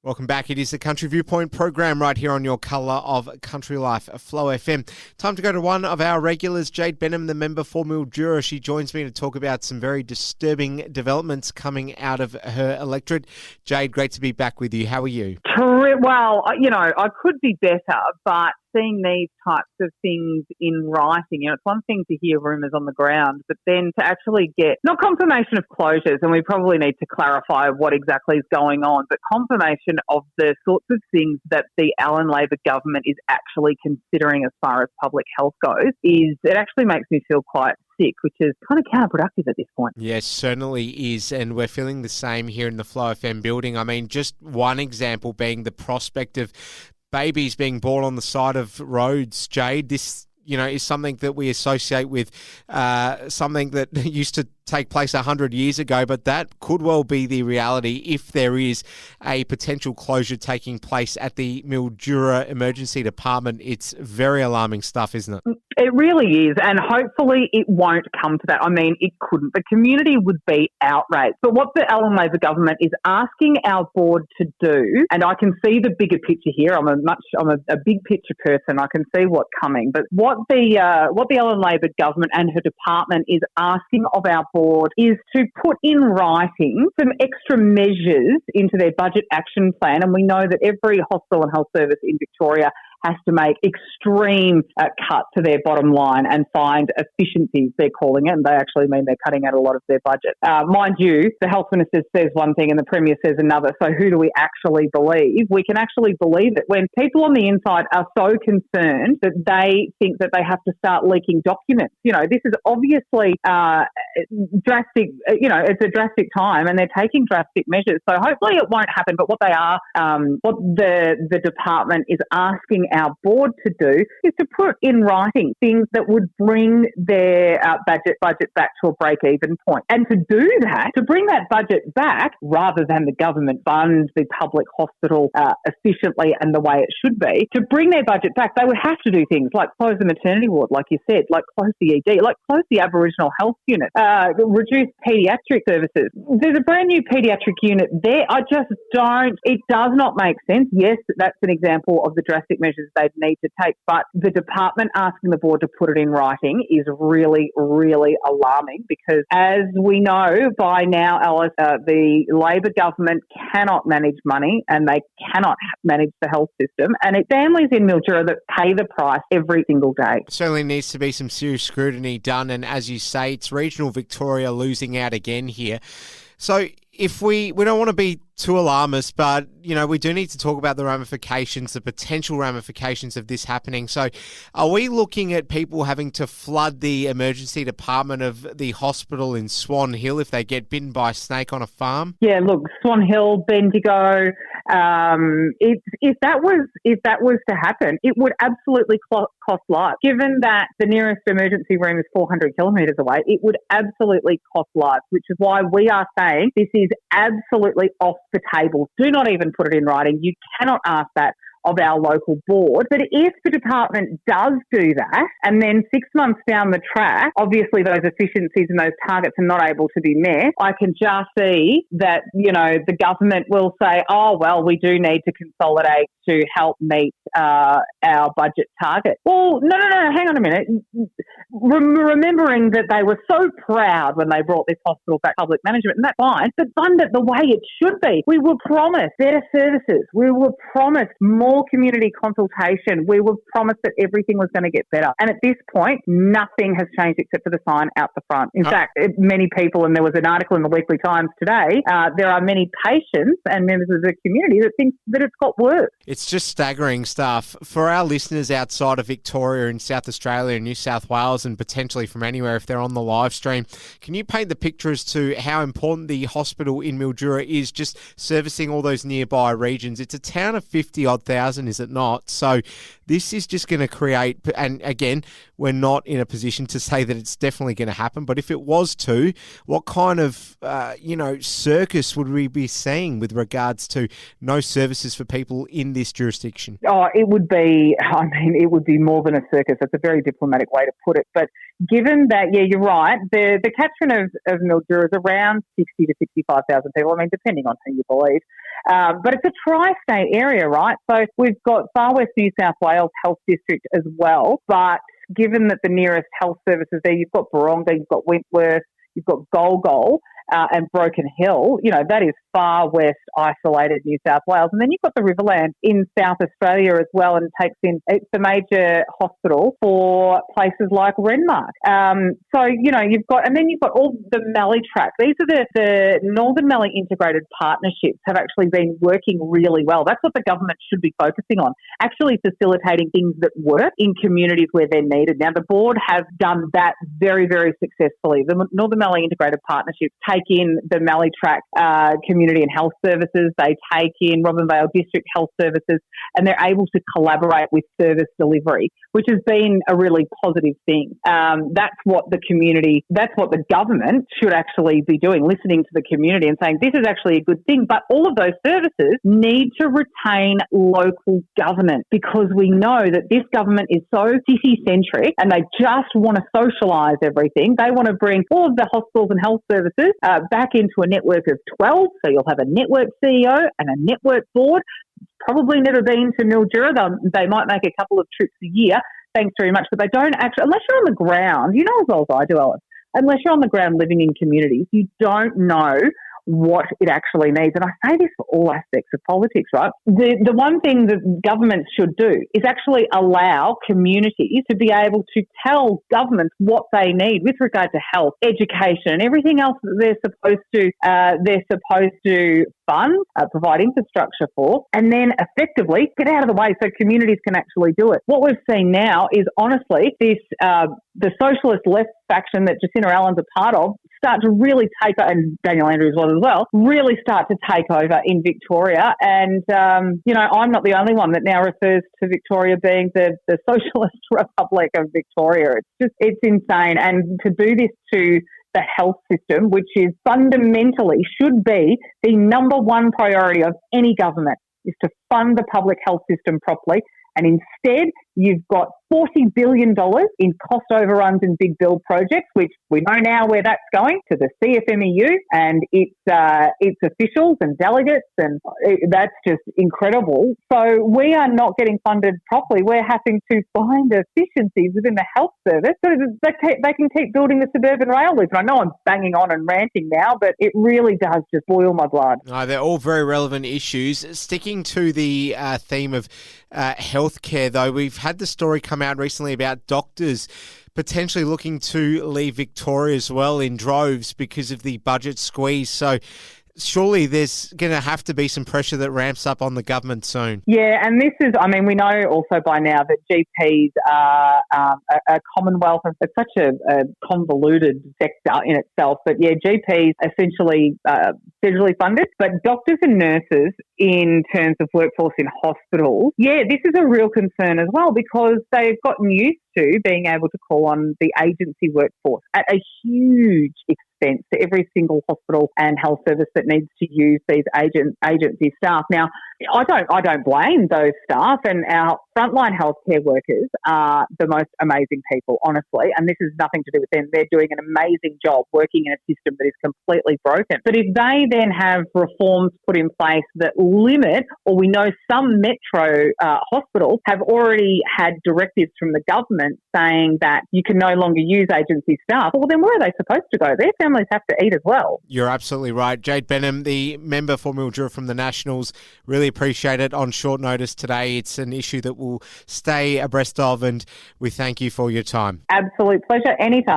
Welcome back. It is the Country Viewpoint program right here on your colour of Country Life, Flow FM. Time to go to one of our regulars, Jade Benham, the member for Mildura. She joins me to talk about some very disturbing developments coming out of her electorate. Jade, great to be back with you. How are you? Well, I could be better, but seeing these types of things in writing, it's one thing to hear rumours on the ground, but then to actually get, not confirmation of closures, and we probably need to clarify what exactly is going on, but confirmation of the sorts of things that the Allen Labor government is actually considering as far as public health goes, it actually makes me feel quite sick, which is kind of counterproductive at this point. Yes, certainly is, and we're feeling the same here in the Flow FM building. I mean, just one example being the prospect of babies being born on the side of roads. Jade, this is something that we associate with something that used to take place 100 years ago, but that could well be the reality if there is a potential closure taking place at the Mildura Emergency Department. It's very alarming stuff, isn't it? It really is, and hopefully it won't come to that. I mean, it couldn't. The community would be outraged. But what the Allen Labor government is asking our board to do, and I can see the bigger picture here. I'm a big picture person. I can see what's coming. But what the Allen Labor government and her department is asking of our board is to put in writing some extra measures into their budget action plan. And we know that every hospital and health service in Victoria has to make extreme cuts to their bottom line and find efficiencies, they're calling it, and they actually mean they're cutting out a lot of their budget. Mind you, the health minister says one thing and the premier says another, so who do we actually believe? We can actually believe it when people on the inside are so concerned that they think that they have to start leaking documents. This is obviously drastic, it's a drastic time and they're taking drastic measures. So hopefully it won't happen, but what the department is asking our board to do is to put in writing things that would bring their budget back to a break-even point. And to do that, to bring that budget back, rather than the government fund the public hospital efficiently and the way it should be, to bring their budget back, they would have to do things like close the maternity ward, like you said, like close the ED, like close the Aboriginal health unit, reduce paediatric services. There's a brand new paediatric unit there. It does not make sense. Yes, that's an example of the drastic measures they'd need to take, but the department asking the board to put it in writing is really, really alarming because, as we know by now, Alice, the Labor government cannot manage money and they cannot manage the health system, and it's families in Mildura that pay the price every single day. Certainly needs to be some serious scrutiny done, and as you say, it's regional Victoria losing out again here. So if we don't want to be too alarmist, but, we do need to talk about the ramifications, the potential ramifications of this happening. So are we looking at people having to flood the emergency department of the hospital in Swan Hill if they get bitten by a snake on a farm? Yeah, look, Swan Hill, Bendigo, if that was to happen, it would absolutely cost lives. Given that the nearest emergency room is 400 kilometres away, it would absolutely cost lives, which is why we are saying this is absolutely off the table. Do not even put it in writing. You cannot ask that of our local board. But if the department does do that, and then 6 months down the track, obviously those efficiencies and those targets are not able to be met, I can just see that, the government will say, oh, well, we do need to consolidate to help meet our budget target. Well, no, hang on a minute. Remembering that they were so proud when they brought this hospital back public management, and that's fine, but fund it the way it should be. We were promised better services. We were promised more community consultation. We were promised that everything was going to get better. And at this point, nothing has changed except for the sign out the front. In fact, many people, and there was an article in the Weekly Times today, there are many patients and members of the community that think that it's got worse. It's just staggering stuff. For our listeners outside of Victoria and South Australia and New South Wales and potentially from anywhere if they're on the live stream, can you paint the picture as to how important the hospital in Mildura is, just servicing all those nearby regions? It's a town of 50-odd thousand, is it not? So this is just going to create, and again, we're not in a position to say that it's definitely going to happen, but if it was to, what kind of, circus would we be seeing with regards to no services for people in this jurisdiction? Oh, it would be more than a circus. That's a very diplomatic way to put it. But given that, yeah, you're right, the catchment of Mildura is around 60 to 65,000 people, I mean, depending on who you believe. But it's a tri-state area, right? So we've got Far West New South Wales Health District as well, but given that the nearest health services there, you've got Baronga, you've got Wentworth, you've got Golgol, and Broken Hill, that is far west isolated New South Wales. And then you've got the Riverland in South Australia as well, and it's the major hospital for places like Renmark. So, you've got all the Mallee Track. These are the Northern Mallee Integrated Partnerships have actually been working really well. That's what the government should be focusing on, actually facilitating things that work in communities where they're needed. Now, the board have done that very, very successfully. The Northern Mallee Integrated Partnerships take in the Mallee Track Community and Health Services, they take in Robin Vale District Health Services, and they're able to collaborate with service delivery, which has been a really positive thing. That's what the government should actually be doing, listening to the community and saying, this is actually a good thing. But all of those services need to retain local government, because we know that this government is so city-centric and they just want to socialise everything. They want to bring all of the hospitals and health services back into a network of 12. So you'll have a network CEO and a network board. Probably never been to Mildura. They might make a couple of trips a year. Thanks very much. But they don't actually, unless you're on the ground, you know as well as I do, Alice, unless you're on the ground living in communities, you don't know what it actually needs. And I say this for all aspects of politics, right? The one thing that governments should do is actually allow communities to be able to tell governments what they need with regard to health, education, and everything else that they're supposed to fund, provide infrastructure for, and then effectively get out of the way so communities can actually do it. What we've seen now is, honestly, this the socialist left faction that Jacinta Allen's a part of start to really take, and Daniel Andrews was as well, really start to take over in Victoria. And, I'm not the only one that now refers to Victoria being the Socialist Republic of Victoria. It's insane. And to do this to the health system, which is fundamentally should be the number one priority of any government, is to fund the public health system properly. And instead, you've got $40 billion in cost overruns and big build projects, which we know now where that's going, to the CFMEU and its officials and delegates, and that's just incredible. So we are not getting funded properly. We're having to find efficiencies within the health service so that they can keep building the suburban rail loop. And I know I'm banging on and ranting now, but it really does just boil my blood. They're all very relevant issues. Sticking to the theme of healthcare, though, we've had the story come out recently about doctors potentially looking to leave Victoria as well in droves because of the budget squeeze. So surely there's going to have to be some pressure that ramps up on the government soon. Yeah, and this is, we know also by now that GPs are a Commonwealth, and it's such a convoluted sector in itself. But yeah, GPs essentially federally funded, but doctors and nurses in terms of workforce in hospitals, yeah, this is a real concern as well, because they've gotten used to being able to call on the agency workforce at a huge expense to every single hospital and health service that needs to use these agency staff. Now, I don't blame those staff, and our frontline healthcare workers are the most amazing people, honestly, and this is nothing to do with them. They're doing an amazing job working in a system that is completely broken. But if they then have reforms put in place that limit, or we know some metro hospitals have already had directives from the government saying that you can no longer use agency staff, well, then where are they supposed to go? Their families have to eat as well. You're absolutely right. Jade Benham, the member for Mildura from the Nationals, really appreciate it on short notice today. It's an issue that we'll stay abreast of, and we thank you for your time. Absolute pleasure. Anytime.